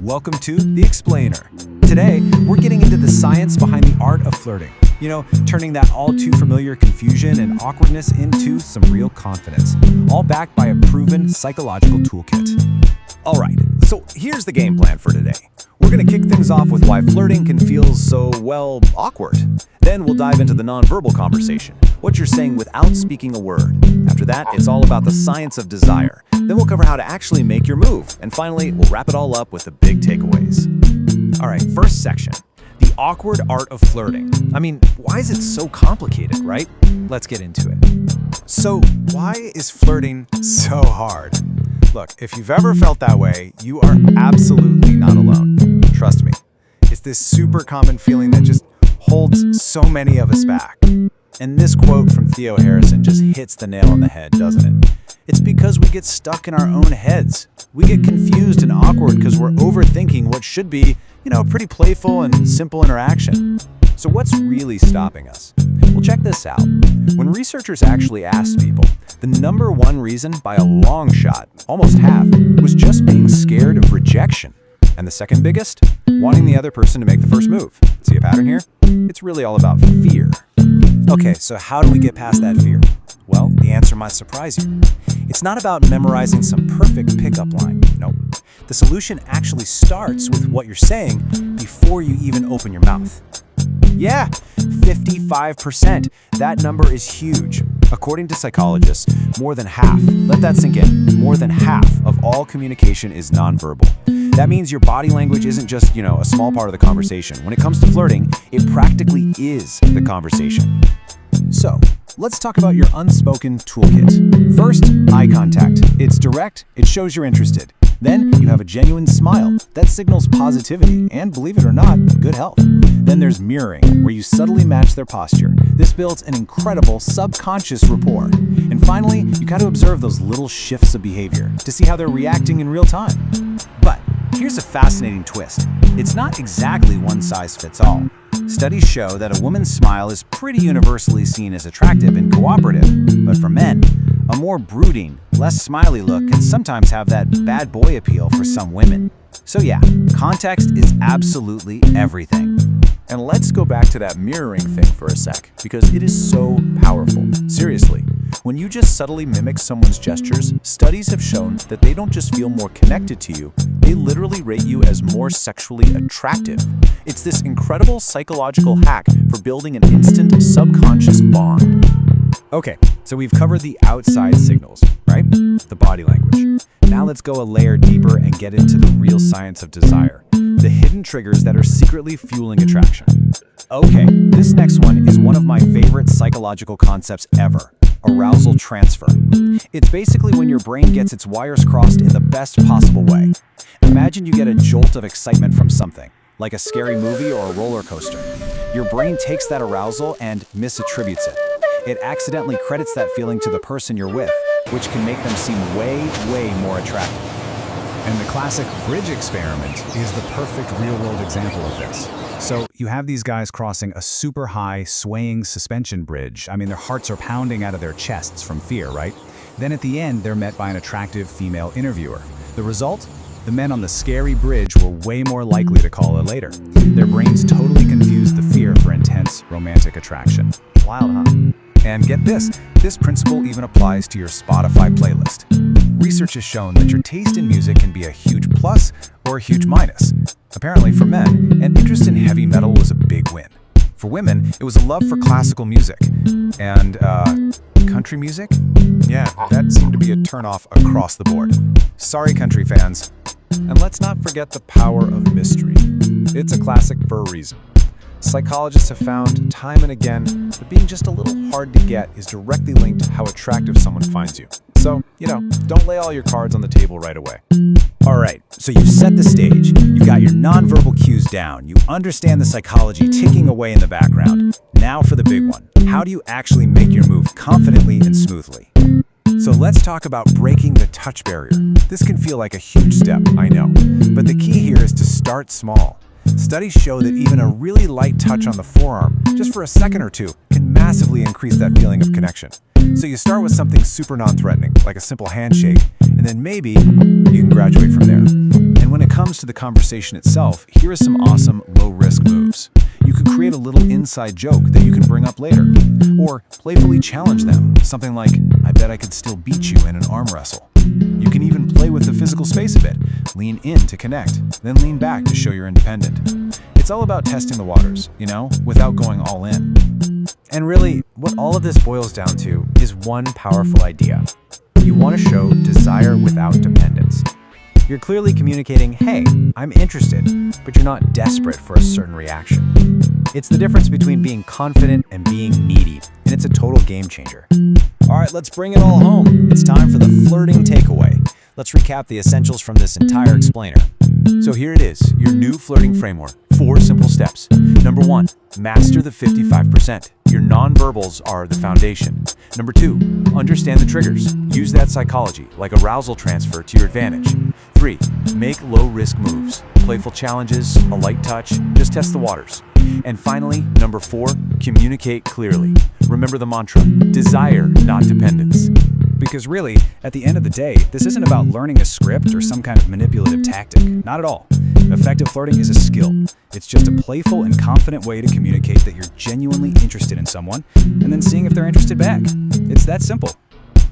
Welcome to The Explainer. Today, we're getting into the science behind the art of flirting. You know, turning that all too familiar confusion and awkwardness into some real confidence, all backed by a proven psychological toolkit. All right, so here's the game plan for today. We're gonna kick things off with why flirting can feel so, well, awkward. Then we'll dive into the nonverbal conversation, what you're saying without speaking a word. After that, it's all about the science of desire. Then we'll cover how to actually make your move. And finally, we'll wrap it all up with the big takeaways. All right, first section, the awkward art of flirting. I mean, why is it so complicated, right? Let's get into it. So, why is flirting so hard? Look, if you've ever felt that way, you are absolutely not alone. Trust me. It's this super common feeling that just holds so many of us back. And this quote from Theo Harrison just hits the nail on the head, doesn't it? It's because we get stuck in our own heads. We get confused and awkward because we're overthinking what should be, a pretty playful and simple interaction. So what's really stopping us? Well, check this out. When researchers actually asked people, the number one reason by a long shot, almost half, was just being scared of rejection. And the second biggest? Wanting the other person to make the first move. See a pattern here? It's really all about fear. Okay, so how do we get past that fear? Well, the answer might surprise you. It's not about memorizing some perfect pickup line. Nope. The solution actually starts with what you're saying before you even open your mouth. Yeah, 55%. That number is huge. According to psychologists, more than half, let that sink in, more than half of all communication is nonverbal. That means your body language isn't just, a small part of the conversation. When it comes to flirting, it practically is the conversation. So, let's talk about your unspoken toolkit. First, eye contact. It's direct, it shows you're interested. Then, you have a genuine smile. That signals positivity and, believe it or not, good health. Then there's mirroring, where you subtly match their posture. This builds an incredible subconscious rapport. And finally, you got to observe those little shifts of behavior to see how they're reacting in real time. But here's a fascinating twist. It's not exactly one size fits all. Studies show that a woman's smile is pretty universally seen as attractive and cooperative. But for men, a more brooding, less smiley look can sometimes have that bad boy appeal for some women. So yeah, context is absolutely everything. And let's go back to that mirroring thing for a sec, because it is so powerful. Seriously, when you just subtly mimic someone's gestures, studies have shown that they don't just feel more connected to you, they literally rate you as more sexually attractive. It's this incredible psychological hack for building an instant subconscious bond. Okay, so we've covered the outside signals, right? The body language. Now let's go a layer deeper and get into the real science of desire. The hidden triggers that are secretly fueling attraction. Okay, this next one is one of my favorite psychological concepts ever. Arousal transfer. It's basically when your brain gets its wires crossed in the best possible way. Imagine you get a jolt of excitement from something, like a scary movie or a roller coaster. Your brain takes that arousal and misattributes it. It accidentally credits that feeling to the person you're with, which can make them seem way, way more attractive. And the classic bridge experiment is the perfect real-world example of this. So you have these guys crossing a super high, swaying suspension bridge. I mean, their hearts are pounding out of their chests from fear, right? Then at the end, they're met by an attractive female interviewer. The result? The men on the scary bridge were way more likely to call her later. Their brains totally confused the fear for intense romantic attraction. Wild, huh? And get this principle even applies to your Spotify playlist. Research has shown that your taste in music can be a huge plus or a huge minus. Apparently for men, an interest in heavy metal was a big win. For women, it was a love for classical music. And, country music? Yeah, that seemed to be a turnoff across the board. Sorry, country fans. And let's not forget the power of mystery. It's a classic for a reason. Psychologists have found time and again that being just a little hard to get is directly linked to how attractive someone finds you. So, don't lay all your cards on the table right away. All right, so you've set the stage, you've got your nonverbal cues down, you understand the psychology ticking away in the background. Now for the big one. How do you actually make your move confidently and smoothly? So let's talk about breaking the touch barrier. This can feel like a huge step, I know, but the key here is to start small. Studies show that even a really light touch on the forearm, just for a second or two, can massively increase that feeling of connection. So you start with something super non-threatening, like a simple handshake, and then maybe you can graduate from there. And when it comes to the conversation itself, here are some awesome low-risk moves. You could create a little inside joke that you can bring up later. Or playfully challenge them, something like, I bet I could still beat you in an arm wrestle. You can even play with the physical space a bit. Lean in to connect, then lean back to show you're independent. It's all about testing the waters, without going all in. And really, what all of this boils down to is one powerful idea. You want to show desire without dependence. You're clearly communicating, hey, I'm interested, but you're not desperate for a certain reaction. It's the difference between being confident and being needy, and it's a total game changer. All right, let's bring it all home. It's time for the flirting takeaway. Let's recap the essentials from this entire explainer. So here it is, your new flirting framework. 4 simple steps. Number 1, master the 55%. Your nonverbals are the foundation. Number 2, understand the triggers. Use that psychology, like arousal transfer, to your advantage. 3, make low-risk moves. Playful challenges, a light touch, just test the waters. And finally, number 4, communicate clearly. Remember the mantra, desire, not dependence. Because really, at the end of the day, this isn't about learning a script or some kind of manipulative tactic. Not at all. Effective flirting is a skill. It's just a playful and confident way to communicate that you're genuinely interested in someone, and then seeing if they're interested back. It's that simple.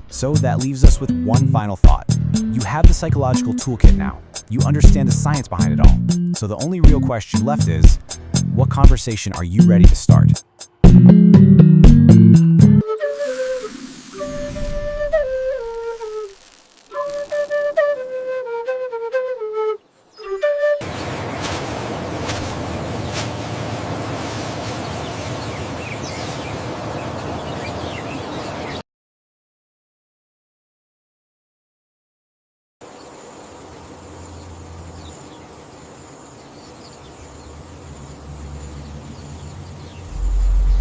So that leaves us with one final thought. You have the psychological toolkit now. You understand the science behind it all. So the only real question left is, what conversation are you ready to start?